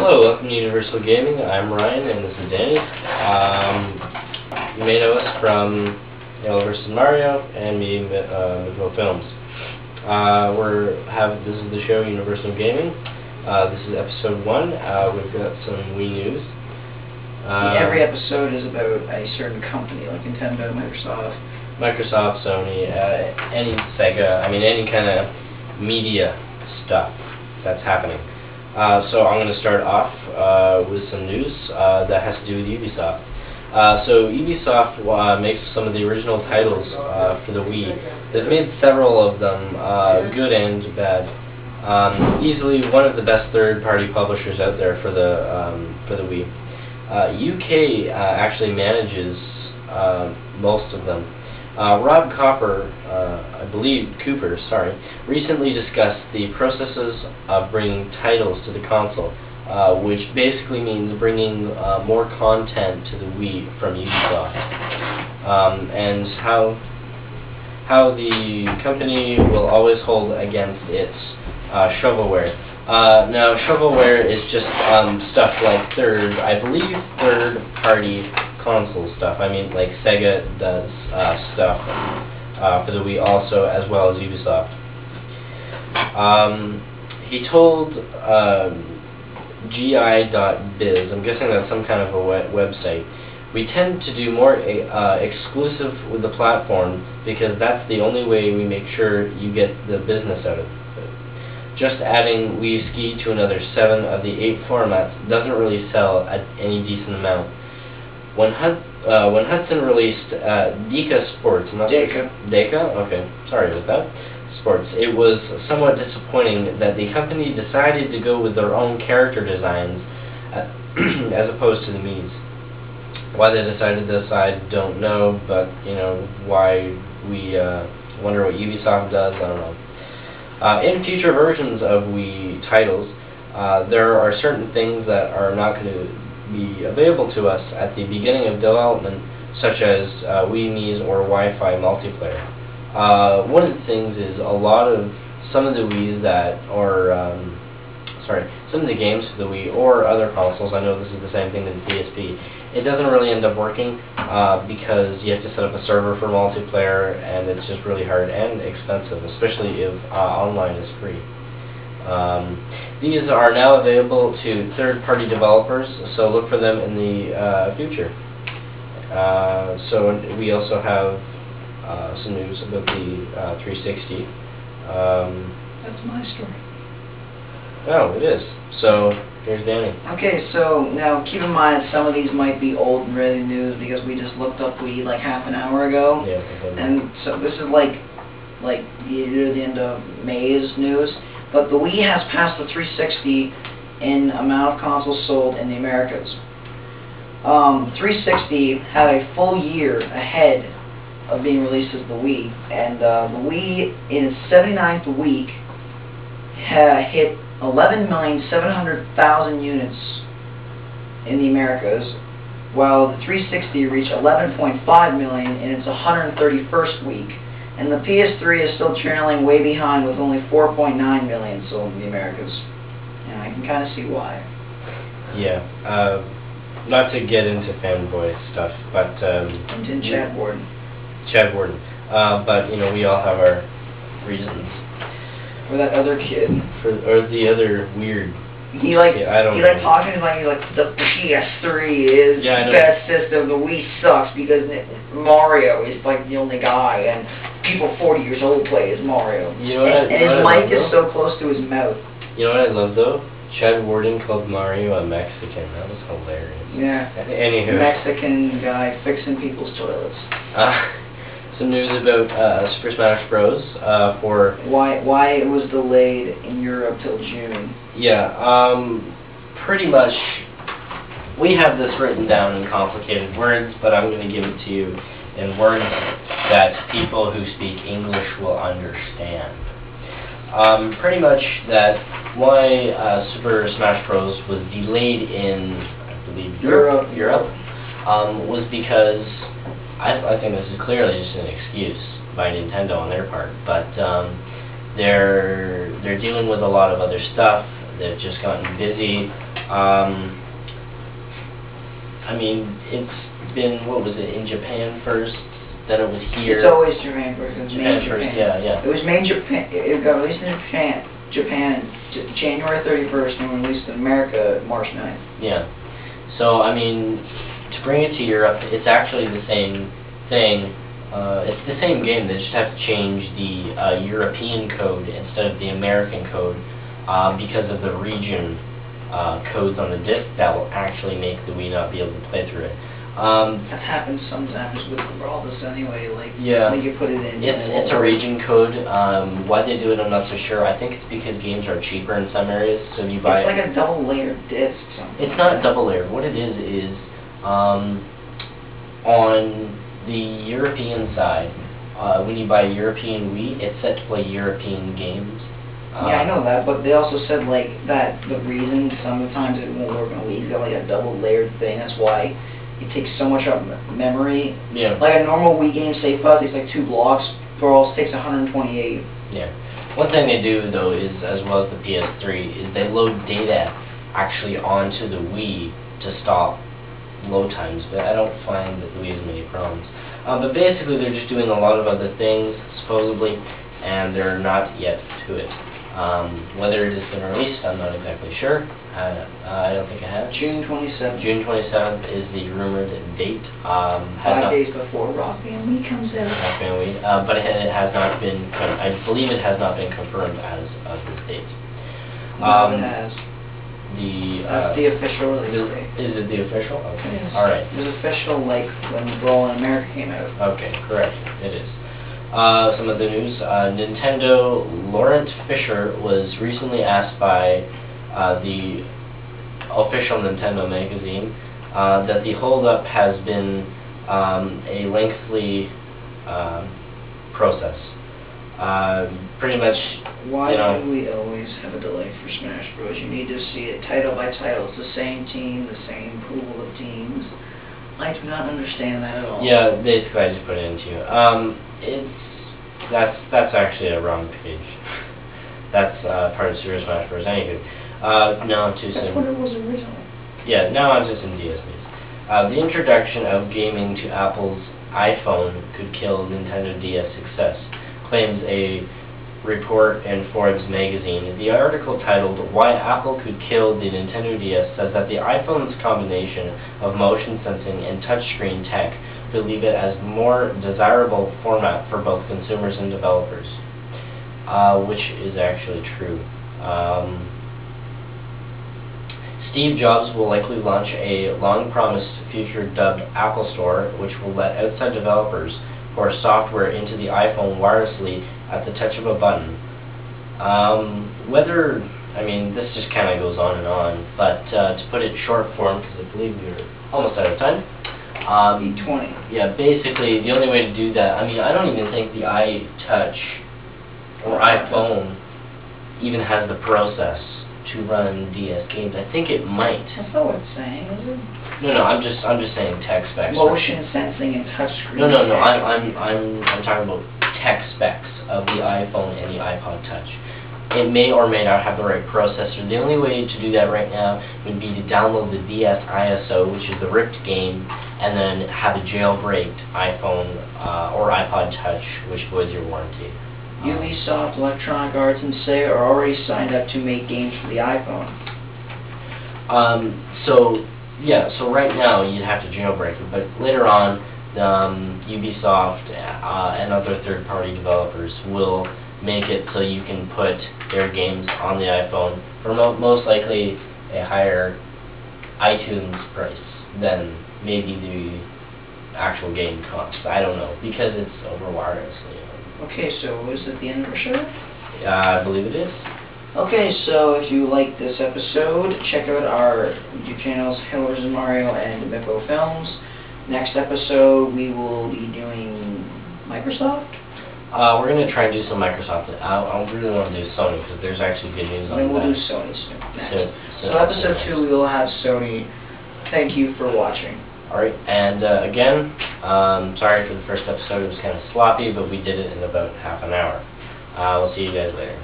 Hello, welcome to Universal Gaming. I'm Ryan, and this is Danny. You may know us from Alittle vs. Mario and me, Midville Films. This is the show Universal Gaming. This is episode 1. We've got some Wii news. Every episode is about a certain company, like Nintendo, Microsoft, Sony, any Sega. I mean, any kind of media stuff that's happening. So I'm going to start off with some news that has to do with Ubisoft. So Ubisoft makes some of the original titles for the Wii. They've made several of them, good and bad. Easily one of the best third-party publishers out there for the Wii. UK actually manages most of them. Rob Cooper, recently discussed the processes of bringing titles to the console, which basically means bringing more content to the Wii from Ubisoft, and how the company will always hold against its shovelware. Now, shovelware is just stuff like third-party console stuff. I mean, like Sega does stuff for the Wii also, as well as Ubisoft. He told gi.biz, I'm guessing that's some kind of a website, we tend to do more exclusive with the platform because that's the only way we make sure you get the business out of it. Just adding Wii Ski to another 7 of the 8 formats doesn't really sell at any decent amount. When Hudson released Deka Sports, Deka? Okay, sorry about that. Sports. It was somewhat disappointing that the company decided to go with their own character designs as opposed to the Mii's. Why they decided this, I don't know, but you know why we wonder what Ubisoft does. I don't know. In future versions of Wii titles, there are certain things that are not going to be available to us at the beginning of development, such as Wii Mii's or Wi-Fi multiplayer. One of the things is some of the Wii's that, or some of the games for the Wii or other consoles. I know this is the same thing with the PSP. It doesn't really end up working because you have to set up a server for multiplayer, and it's just really hard and expensive, especially if online is free. These are now available to third-party developers, so look for them in the future. So we also have some news about the 360. That's my story. Oh, it is. So here's Danny. Okay, so now keep in mind some of these might be old and ready news because we just looked up Wii like half an hour ago. Yeah. And so this is like the end of May's news. But the Wii has passed the 360 in amount of consoles sold in the Americas. 360 had a full year ahead of being released as the Wii, and the Wii in its 79th week hit 11,700,000 units in the Americas, while the 360 reached 11.5 million in its 131st week. And the PS3 is still trailing way behind with only 4.9 million sold in the Americas. And I can kind of see why. Yeah. Not to get into fanboy stuff, but... into Chad Warden. But, you know, we all have our reasons. For that other kid. Or the other weird... He talking like the PS3 is the best system, the Wii sucks because Mario is like the only guy, and people 40 years old play as Mario. You know what and his mic is so close to his mouth. You know what I love though? Chad Warden called Mario a Mexican. That was hilarious. Yeah. Anywho. Mexican guy fixing people's toilets. Some news about Super Smash Bros. For why it was delayed in Europe till June. Yeah, pretty much. We have this written down in complicated words, but I'm going to give it to you in words that people who speak English will understand. Pretty much that why Super Smash Bros. Was delayed in, I believe, Europe was because. I think this is clearly just an excuse by Nintendo on their part, but they're dealing with a lot of other stuff. They've just gotten busy. I mean, it's been, what was it, in Japan first, then it was here. It's always Japan first. It's made in Japan first, Japan. yeah. It was made in Japan. It got released in Japan January 31st and released in America March 9th. Yeah. So, I mean, to bring it to Europe, it's actually the same thing. It's the same game. They just have to change the European code instead of the American code because of the region codes on the disc that will actually make the Wii not be able to play through it. That happens sometimes with all this anyway, like when you put it in. It's a region code. Why they do it, I'm not so sure. I think it's because games are cheaper in some areas, so you buy. It's like a double layered disc. It's not double layered. What it is on the European side, when you buy a European Wii, it's set to play European games. Yeah, I know that, but they also said like that the reason sometimes it won't work on Wii is got like a double layered thing. That's why it takes so much up memory. Yeah. Like a normal Wii game save file takes like 2 blocks. For all, it takes 128. Yeah. One thing they do though is, as well as the PS3, is they load data actually onto the Wii to stop load times. But I don't find that the Wii has many problems. But basically, they're just doing a lot of other things supposedly, and they're not yet to it. Whether it has been released, I'm not exactly sure. I don't think it has. June 27th. June 27th is the rumored date. 5 days before Rock Band Wii comes out. Rock Band Wii, but it has not been. I believe it has not been confirmed as of this date. No, it has. That's the official release date. Is it the official? Okay. Yes. All right. It was official like when Brawl in America came out. Okay, correct. It is. Some of the news, Nintendo Laurent Fisher was recently asked by the official Nintendo magazine that the holdup has been a lengthy process. Pretty much, Why do we always have a delay for Smash Bros? You need to see it title by title. It's the same team, the same pool of teams. I do not understand that at all. Yeah, basically I just put it into you. That's actually a wrong page. That's part of Super Smash Bros. Anywho, no, too soon. That's what it was originally. Yeah, now I'm just in DS news. The introduction of gaming to Apple's iPhone could kill Nintendo DS success, claims a report in Forbes magazine. The article titled "Why Apple Could Kill the Nintendo DS" says that the iPhone's combination of motion sensing and touchscreen tech could leave it as more desirable format for both consumers and developers, which is actually true. Steve Jobs will likely launch a long-promised future dubbed Apple Store, which will let outside developers pour software into the iPhone wirelessly at the touch of a button. This just kind of goes on and on, but to put it short form, because I believe we're almost out of time. 20. Yeah, basically, the only way to do that, I don't even think the iTouch or iPhone even has the process to run DS games. I think it might. That's not what it's saying, is it? No, I'm just saying tech specs. Motion sensing and touchscreen. No. I'm talking about tech specs of the iPhone and the iPod Touch. It may or may not have the right processor. The only way to do that right now would be to download the DS ISO, which is the ripped game, and then have a jailbreaked iPhone or iPod Touch, which voids your warranty. Ubisoft, Electronic Arts, and Sega are already signed up to make games for the iPhone. So right now you'd have to jailbreak it, but later on, Ubisoft and other third-party developers will make it so you can put their games on the iPhone for most likely a higher iTunes price than maybe the actual game costs. I don't know, because it's over wirelessly. Okay, so is it the end of our show? I believe it is. Okay, so if you like this episode, check out our YouTube channels, Hillers and Mario and Mippo Films. Next episode, we will be doing Microsoft. We're going to try and do some Microsoft. I really want to do Sony, because there's actually good news on that. And we'll do Sony next. So episode 2, we will have Sony. Thank you for watching. Alright, and again, sorry for the first episode. It was kind of sloppy, but we did it in about half an hour. We'll see you guys later.